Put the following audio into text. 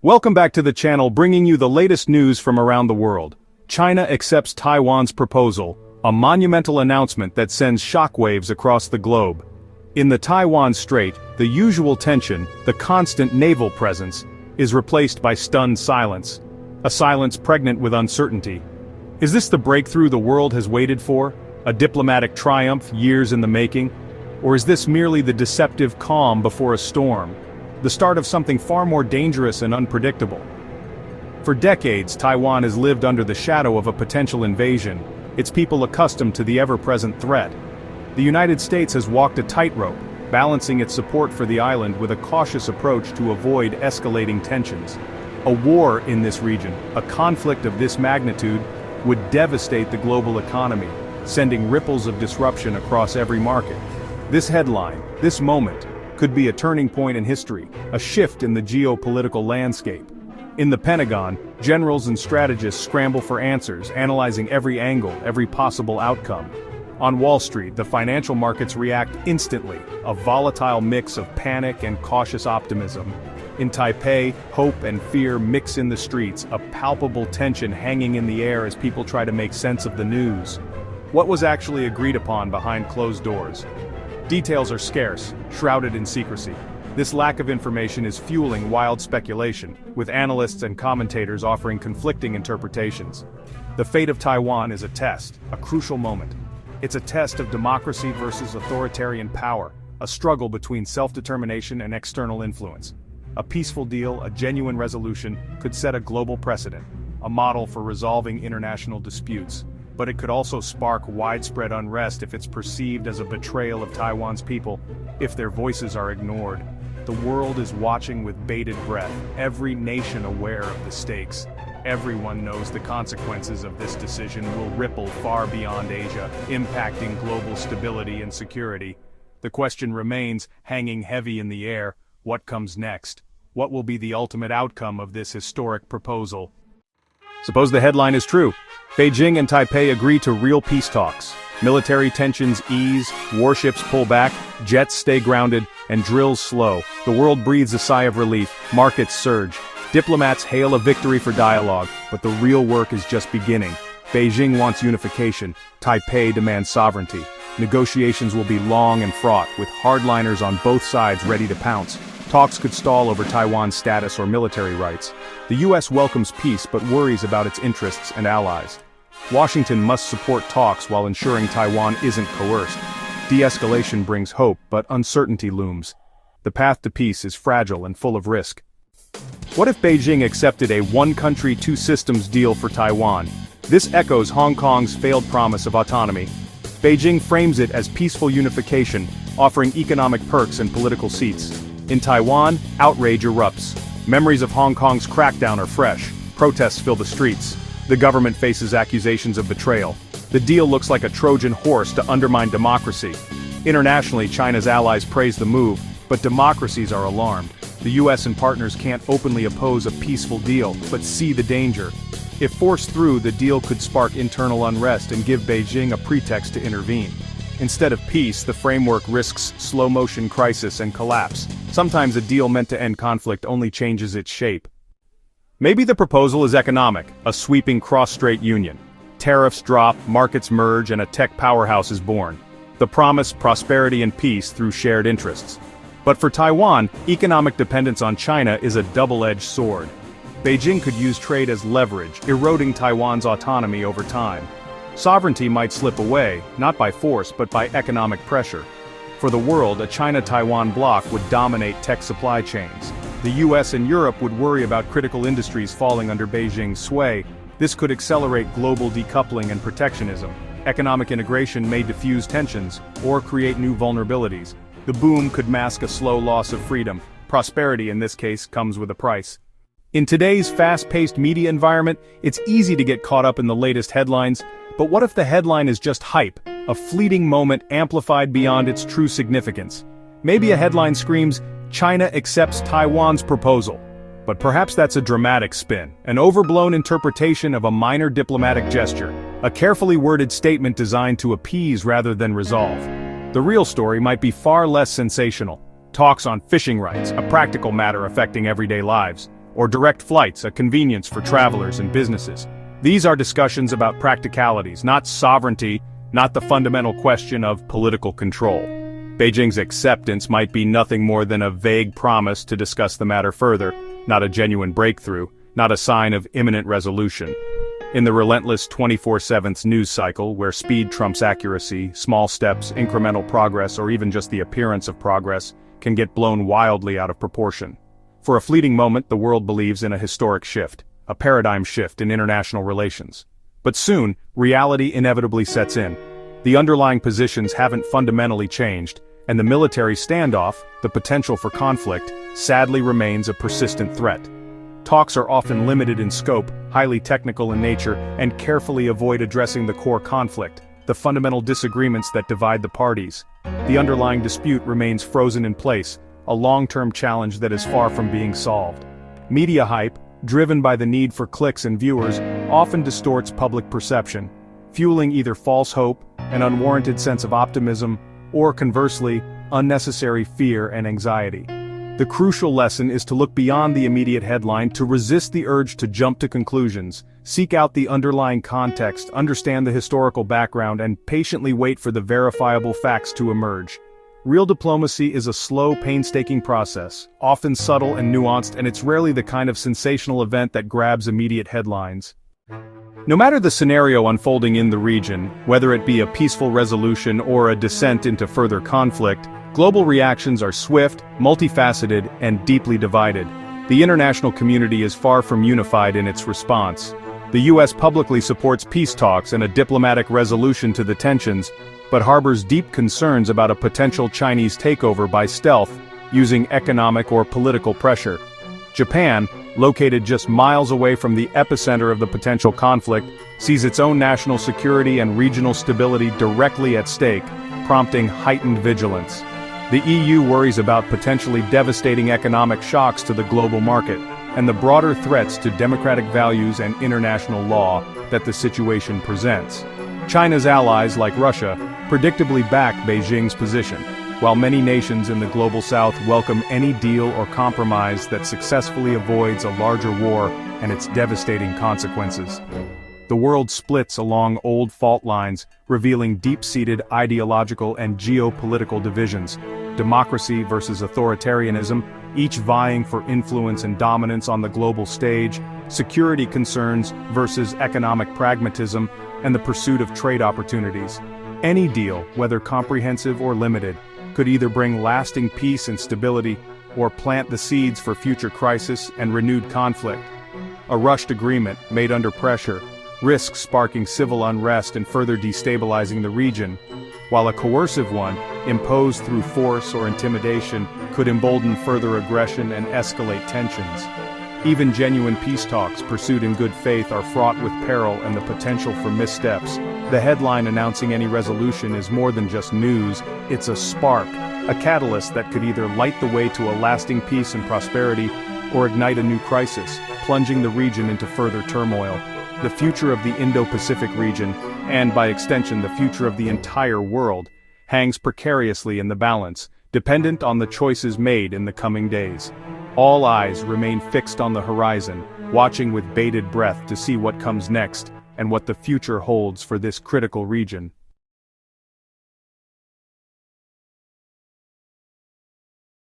Welcome back to the channel, bringing you the latest news from around the world. China accepts Taiwan's proposal, a monumental announcement that sends shockwaves across the globe. In the Taiwan Strait, the usual tension, the constant naval presence, is replaced by stunned silence. A silence pregnant with uncertainty. Is this the breakthrough the world has waited for? A diplomatic triumph years in the making? Or is this merely the deceptive calm before a storm? The start of something far more dangerous and unpredictable. For decades, Taiwan has lived under the shadow of a potential invasion, its people accustomed to the ever-present threat. The United States has walked a tightrope, balancing its support for the island with a cautious approach to avoid escalating tensions. A war in this region, a conflict of this magnitude, would devastate the global economy, sending ripples of disruption across every market. This headline, this moment, could be a turning point in history, a shift in the geopolitical landscape. In the Pentagon, generals and strategists scramble for answers, analyzing every angle, every possible outcome. On Wall Street, the financial markets react instantly, a volatile mix of panic and cautious optimism. In Taipei, hope and fear mix in the streets, a palpable tension hanging in the air as people try to make sense of the news. What was actually agreed upon behind closed doors? Details are scarce, shrouded in secrecy. This lack of information is fueling wild speculation, with analysts and commentators offering conflicting interpretations. The fate of Taiwan is a test, a crucial moment. It's a test of democracy versus authoritarian power, a struggle between self-determination and external influence. A peaceful deal, a genuine resolution, could set a global precedent, a model for resolving international disputes. But it could also spark widespread unrest if it's perceived as a betrayal of Taiwan's people, if their voices are ignored. The world is watching with bated breath, every nation aware of the stakes. Everyone knows the consequences of this decision will ripple far beyond Asia, impacting global stability and security. The question remains, hanging heavy in the air, what comes next? What will be the ultimate outcome of this historic proposal? Suppose the headline is true. Beijing and Taipei agree to real peace talks. Military tensions ease, warships pull back, jets stay grounded, and drills slow. The world breathes a sigh of relief, markets surge. Diplomats hail a victory for dialogue, but the real work is just beginning. Beijing wants unification, Taipei demands sovereignty. Negotiations will be long and fraught, with hardliners on both sides ready to pounce. Talks could stall over Taiwan's status or military rights. The US welcomes peace but worries about its interests and allies. Washington must support talks while ensuring Taiwan isn't coerced. De-escalation brings hope, but uncertainty looms. The path to peace is fragile and full of risk. What if Beijing accepted a one-country, two-systems deal for Taiwan? This echoes Hong Kong's failed promise of autonomy. Beijing frames it as peaceful unification, offering economic perks and political seats. In Taiwan, outrage erupts. Memories of Hong Kong's crackdown are fresh. Protests fill the streets. The government faces accusations of betrayal. The deal looks like a Trojan horse to undermine democracy. Internationally, China's allies praise the move, but democracies are alarmed. The US and partners can't openly oppose a peaceful deal, but see the danger. If forced through, the deal could spark internal unrest and give Beijing a pretext to intervene. Instead of peace, the framework risks slow-motion crisis and collapse. Sometimes a deal meant to end conflict only changes its shape. Maybe the proposal is economic, a sweeping cross-strait union. Tariffs drop, markets merge, and a tech powerhouse is born. The promise, prosperity and peace through shared interests. But for Taiwan, economic dependence on China is a double-edged sword. Beijing could use trade as leverage, eroding Taiwan's autonomy over time. Sovereignty might slip away, not by force but by economic pressure. For the world, a China-Taiwan bloc would dominate tech supply chains. The US and Europe would worry about critical industries falling under Beijing's sway. This could accelerate global decoupling and protectionism. Economic integration may diffuse tensions, or create new vulnerabilities. The boom could mask a slow loss of freedom. Prosperity in this case comes with a price. In today's fast-paced media environment, it's easy to get caught up in the latest headlines. But what if the headline is just hype, a fleeting moment amplified beyond its true significance? Maybe a headline screams, "China accepts Taiwan's proposal." But perhaps that's a dramatic spin, an overblown interpretation of a minor diplomatic gesture, a carefully worded statement designed to appease rather than resolve. The real story might be far less sensational. Talks on fishing rights, a practical matter affecting everyday lives. or direct flights, a convenience for travelers and businesses. These are discussions about practicalities, not sovereignty, not the fundamental question of political control. Beijing's acceptance might be nothing more than a vague promise to discuss the matter further, not a genuine breakthrough, not a sign of imminent resolution. In the relentless 24/7 news cycle, where speed trumps accuracy, small steps, incremental progress, or even just the appearance of progress, can get blown wildly out of proportion. For a fleeting moment, the world believes in a historic shift, a paradigm shift in international relations. But soon, reality inevitably sets in. The underlying positions haven't fundamentally changed, and the military standoff, the potential for conflict, sadly remains a persistent threat. Talks are often limited in scope, highly technical in nature, and carefully avoid addressing the core conflict, the fundamental disagreements that divide the parties. The underlying dispute remains frozen in place, a long-term challenge that is far from being solved. Media hype, driven by the need for clicks and viewers, often distorts public perception, fueling either false hope, an unwarranted sense of optimism, or conversely, unnecessary fear and anxiety. The crucial lesson is to look beyond the immediate headline, to resist the urge to jump to conclusions, seek out the underlying context, understand the historical background, and patiently wait for the verifiable facts to emerge. Real diplomacy is a slow, painstaking process, often subtle and nuanced, and it's rarely the kind of sensational event that grabs immediate headlines. No matter the scenario unfolding in the region, whether it be a peaceful resolution or a descent into further conflict, global reactions are swift, multifaceted, and deeply divided. The international community is far from unified in its response. The US publicly supports peace talks and a diplomatic resolution to the tensions, but harbors deep concerns about a potential Chinese takeover by stealth, using economic or political pressure. Japan, located just miles away from the epicenter of the potential conflict, sees its own national security and regional stability directly at stake, prompting heightened vigilance. The EU worries about potentially devastating economic shocks to the global market, and the broader threats to democratic values and international law that the situation presents. China's allies, like Russia, predictably back Beijing's position, while many nations in the global south welcome any deal or compromise that successfully avoids a larger war and its devastating consequences. The world splits along old fault lines, revealing deep-seated ideological and geopolitical divisions. Democracy versus authoritarianism, each vying for influence and dominance on the global stage, security concerns versus economic pragmatism, and the pursuit of trade opportunities. Any deal, whether comprehensive or limited, could either bring lasting peace and stability, or plant the seeds for future crisis and renewed conflict. A rushed agreement, made under pressure, risks sparking civil unrest and further destabilizing the region, while a coercive one, imposed through force or intimidation, could embolden further aggression and escalate tensions. Even genuine peace talks pursued in good faith are fraught with peril and the potential for missteps. The headline announcing any resolution is more than just news, it's a spark, a catalyst that could either light the way to a lasting peace and prosperity, or ignite a new crisis, plunging the region into further turmoil. The future of the Indo-Pacific region, and by extension the future of the entire world, hangs precariously in the balance, dependent on the choices made in the coming days. All eyes remain fixed on the horizon, watching with bated breath to see what comes next, and what the future holds for this critical region.